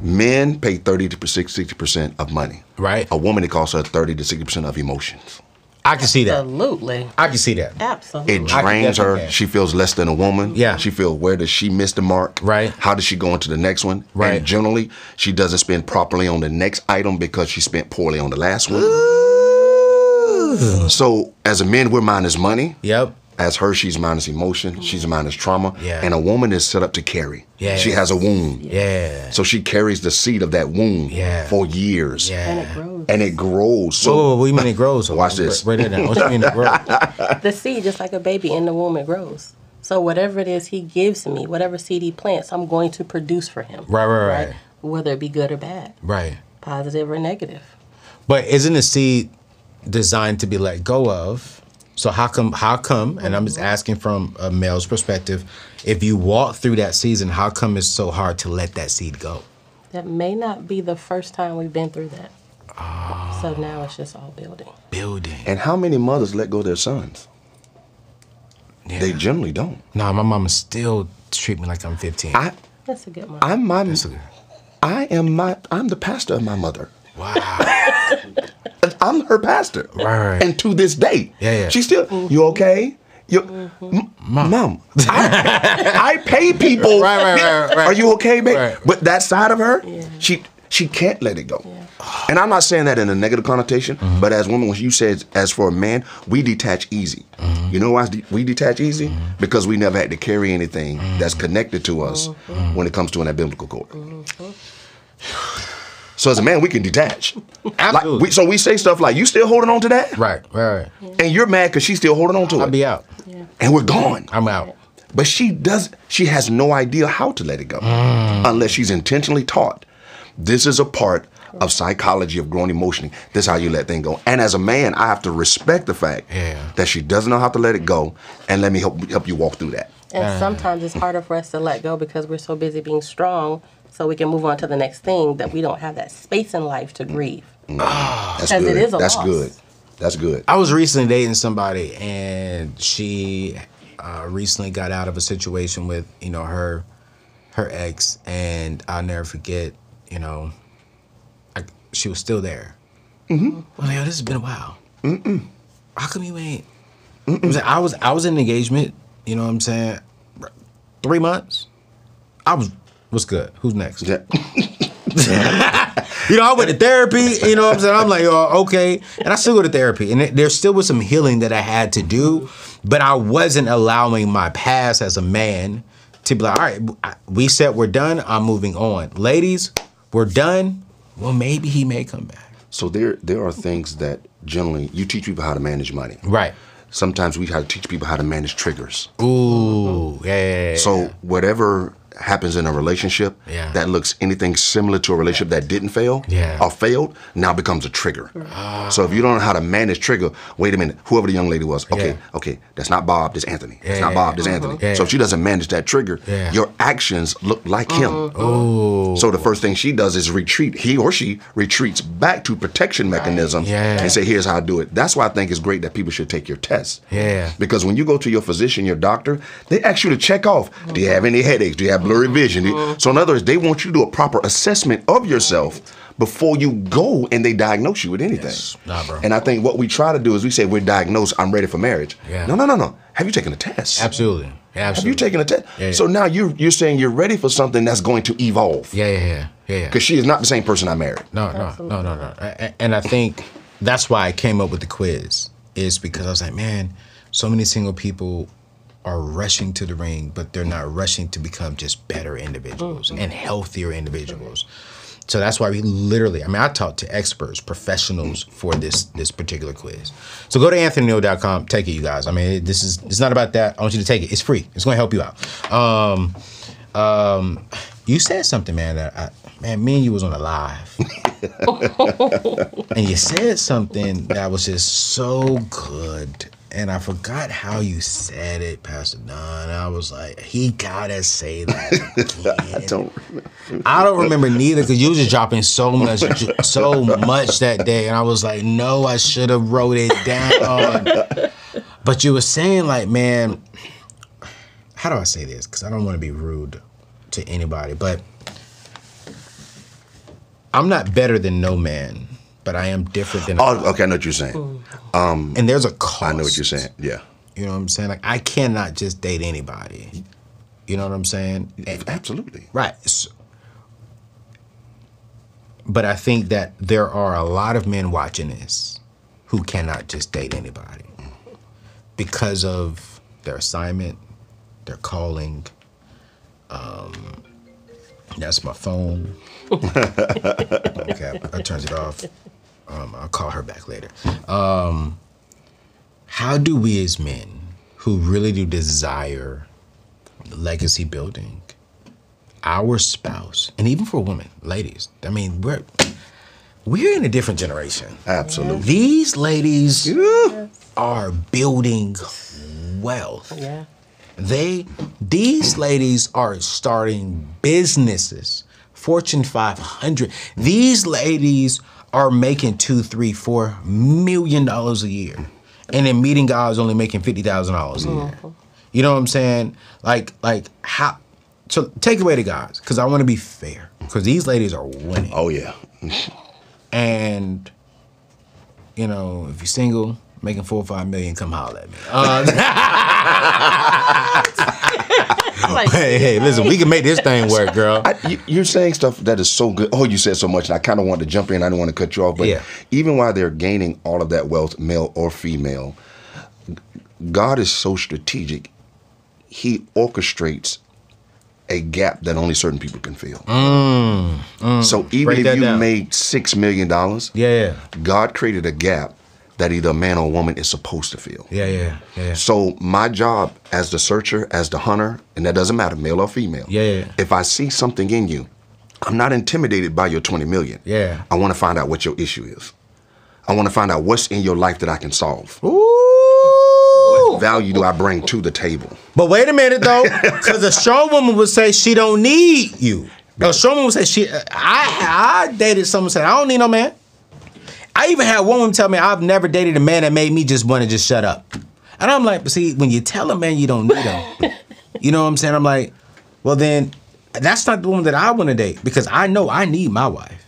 Men pay 30 to 60% of money. Right. A woman, it costs her 30 to 60% of emotions. I can see that. Absolutely. I can see that. Absolutely. It drains her. can. She feels less than a woman. Yeah. She feels, where does she miss the mark? Right. How does she go into the next one? Right. And generally, she doesn't spend properly on the next item because she spent poorly on the last one. Ooh. So as a man, we're minus money. Yep. As her, she's minus emotion. She's minus trauma. Yeah. And a woman is set up to carry. Yeah. She has a wound. Yeah. So she carries the seed of that wound for years. Yeah. And it grows. And it grows. So Whoa, what do you mean it grows? Watch this. Right there. What do you mean it grows? The seed, just like a baby in the womb, it grows. So whatever it is he gives me, whatever seed he plants, I'm going to produce for him. Right. Whether it be good or bad. Right. Positive or negative. But isn't a seed designed to be let go of? So how come, and I'm just asking from a male's perspective, if you walk through that season, how come it's so hard to let that seed go? That may not be the first time we've been through that. Oh. So now it's just all building. And how many mothers let go of their sons? Yeah. They generally don't. Nah, my mama still treat me like I'm 15. That's a good one. I'm the pastor of my mother. Wow. I'm her pastor. Right. And to this day, Yeah. she's still, you okay? Mom, I pay people. Right. Are you okay, babe? Right. But that side of her, she can't let it go. Yeah. And I'm not saying that in a negative connotation, but as women, when you said, as for a man, we detach easy. You know why we detach easy? Because we never had to carry anything that's connected to us when it comes to an umbilical cord. So as a man, we can detach. Absolutely. So we say stuff like, you still holding on to that? Right. And you're mad because she's still holding on to it. I'll be out. Yeah. And we're gone. I'm out. But she has no idea how to let it go unless she's intentionally taught. This is a part of psychology of growing emotionally. This is how you let things go. And as a man, I have to respect the fact that she doesn't know how to let it go, and let me help you walk through that. And sometimes it's harder for us to let go because we're so busy being strong so we can move on to the next thing that we don't have that space in life to grieve. That's Because good. it is a That's loss. good. That's good. I was recently dating somebody, and she recently got out of a situation with, her ex, and I'll never forget, she was still there. Well, this has been a while. How come you ain't? I was in an engagement, you know what I'm saying? 3 months. What's good? Who's next? Yeah. I went to therapy, you know what I'm saying? I'm like, oh, okay. And I still go to therapy. And there still was some healing that I had to do, but I wasn't allowing my past as a man to be like, all right, we said we're done, I'm moving on. Ladies, we're done. Well, maybe he may come back. So there are things that generally, you teach people how to manage money. Right. Sometimes we have to teach people how to manage triggers. Ooh, yeah. So whatever happens in a relationship that looks anything similar to a relationship that didn't fail or failed now becomes a trigger. So if you don't know how to manage trigger, wait a minute, whoever the young lady was, okay, that's not Bob, that's Anthony. That's not Bob, that's Anthony. So if she doesn't manage that trigger, your actions look like him. So the first thing she does is retreat. He or she retreats back to protection mechanism and say, here's how I do it. That's why I think it's great that people should take your test. Because when you go to your physician, your doctor, they ask you to check off, do you have any headaches? Do you have blurry vision? So in other words, they want you to do a proper assessment of yourself before you go and they diagnose you with anything. Nah, bro. And I think what we try to do is we say we're diagnosed, I'm ready for marriage. No. Have you taken a test? Absolutely. Have you taken a test? So now you're saying you're ready for something that's going to evolve. Yeah. Because she is not the same person I married. No. And I think that's why I came up with the quiz, is because I was like, man, so many single people are rushing to the ring, but they're not rushing to become just better individuals and healthier individuals. So that's why we literally, I talk to experts, professionals for this particular quiz. So go to anthonyoneal.com, take it, you guys. It's not about that. I want you to take it. It's free. It's going to help you out. You said something, man, that me and you was on a live. And you said something that was just so good. And I forgot how you said it, Pastor Don. I was like, he gotta say that again. I don't remember neither, because you was just dropping so much that day. And I was like, no, I should have wrote it down. But you were saying, like, man, how do I say this? Because I don't want to be rude to anybody. But I'm not better than no man, but I am different than. Okay, I know what you're saying. And there's a cost. I know what you're saying. Yeah. You know what I'm saying? Like, I cannot just date anybody. You know what I'm saying? Absolutely. Right. So, but I think that there are a lot of men watching this who cannot just date anybody because of their assignment, their calling. That's my phone. Okay, I turned it off. I'll call her back later. How do we as men who really do desire legacy building, our spouse, and even for women, ladies, I mean, we're in a different generation. Absolutely. These ladies are building wealth. Yeah. These ladies are starting businesses, Fortune 500. These ladies are making $2, $3, $4 million a year, and then meeting guys only making $50,000 a year. You know what I'm saying? Like how? So take away the guys, because I want to be fair, because these ladies are winning. Oh yeah. And you know, if you're single, making $4 or $5 million, come holler at me. Hey, listen, we can make this thing work, girl. You're saying stuff that is so good. Oh, you said so much, and I kind of wanted to jump in. I didn't want to cut you off, but even while they're gaining all of that wealth, male or female, God is so strategic. He orchestrates a gap that only certain people can fill. So even if you made $6 million, God created a gap that either a man or a woman is supposed to fill. Yeah. So my job as the searcher, as the hunter, and that doesn't matter, male or female. If I see something in you, I'm not intimidated by your 20 million. I want to find out what your issue is. I want to find out what's in your life that I can solve. What value do I bring to the table? But wait a minute though, because a strong woman would say she don't need you. A strong woman would say I dated someone who said I don't need no man. I even had one woman tell me I've never dated a man that made me just want to just shut up. And I'm like, but see, when you tell a man you don't need him, you know what I'm saying? I'm like, well then, that's not the woman that I want to date, because I know I need my wife.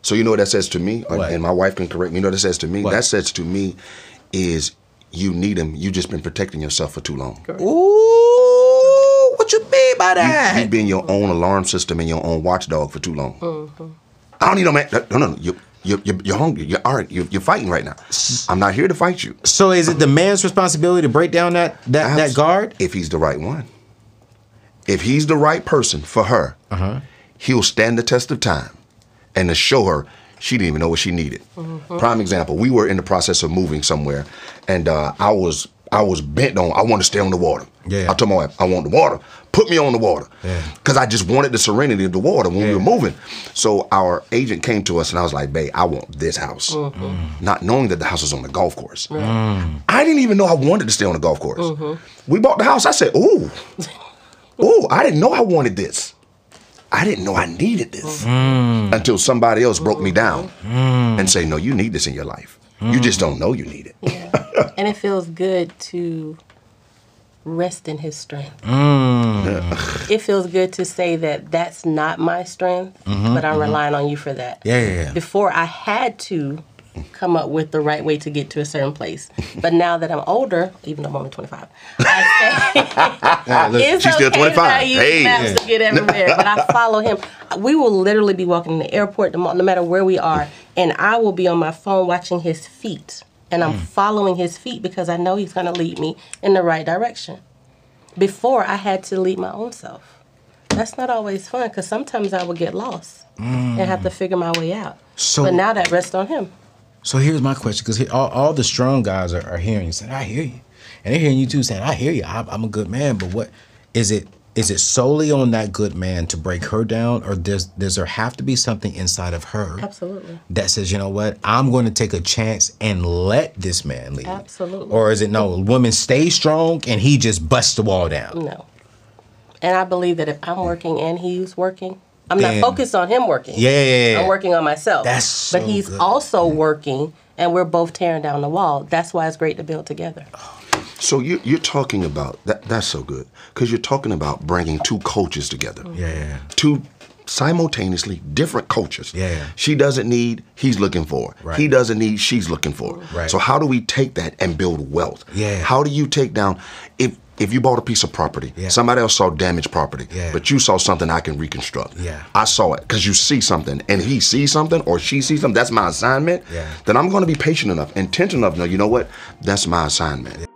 So you know what that says to me? What? And my wife can correct me. You know what that says to me? What? That says to me is you need him. You just been protecting yourself for too long. Ooh, what you mean by that? You've been your own alarm system and your own watchdog for too long. I don't need no man. No. You're hungry. You're fighting right now. I'm not here to fight you. So is it the man's responsibility to break down that guard? If he's the right one. If he's the right person for her, he'll stand the test of time and to show her she didn't even know what she needed. Prime example, we were in the process of moving somewhere, and I was bent on, I want to stay on the water. I told my wife, I want the water. Put me on the water. Because I just wanted the serenity of the water when we were moving. So our agent came to us and I was like, babe, I want this house. Not knowing that the house was on the golf course. I didn't even know I wanted to stay on the golf course. We bought the house. I said, ooh, I didn't know I wanted this. I didn't know I needed this. Until somebody else broke me down and say, no, you need this in your life. You just don't know you need it. And it feels good to rest in his strength. It feels good to say that that's not my strength, but I'm relying on you for that. Before I had to come up with the right way to get to a certain place. But now that I'm older, even though I'm only 25, I say it's she's still 25. I use maps to get everywhere, but I follow him. We will literally be walking in the airport, no matter where we are, and I will be on my phone watching his feet. And I'm following his feet because I know he's going to lead me in the right direction. Before, I had to lead my own self. That's not always fun because sometimes I would get lost and have to figure my way out. But now that rests on him. So here's my question, because all the strong guys are hearing you saying, I hear you. And they're hearing you too saying, I hear you. I'm a good man. But what is it? Is it solely on that good man to break her down, or does there have to be something inside of her that says, you know what, I'm going to take a chance and let this man lead? Absolutely. Or is it no, woman stay strong and he just busts the wall down? No. And I believe that if I'm working and he's working, I'm not focused on him working. I'm working on myself. But he's also working, and we're both tearing down the wall. That's why it's great to build together. So you're talking about that. That's so good, because you're talking about bringing two cultures together. Yeah. Two simultaneously different cultures. Yeah. She doesn't need, he's looking for. Right. He doesn't need, she's looking for. Right. So how do we take that and build wealth? Yeah. How do you take down, if you bought a piece of property, somebody else saw damaged property, but you saw something I can reconstruct. Yeah. I saw it because you see something, and he sees something or she sees something, that's my assignment. Then I'm going to be patient enough, intentional enough, no, you know what? That's my assignment.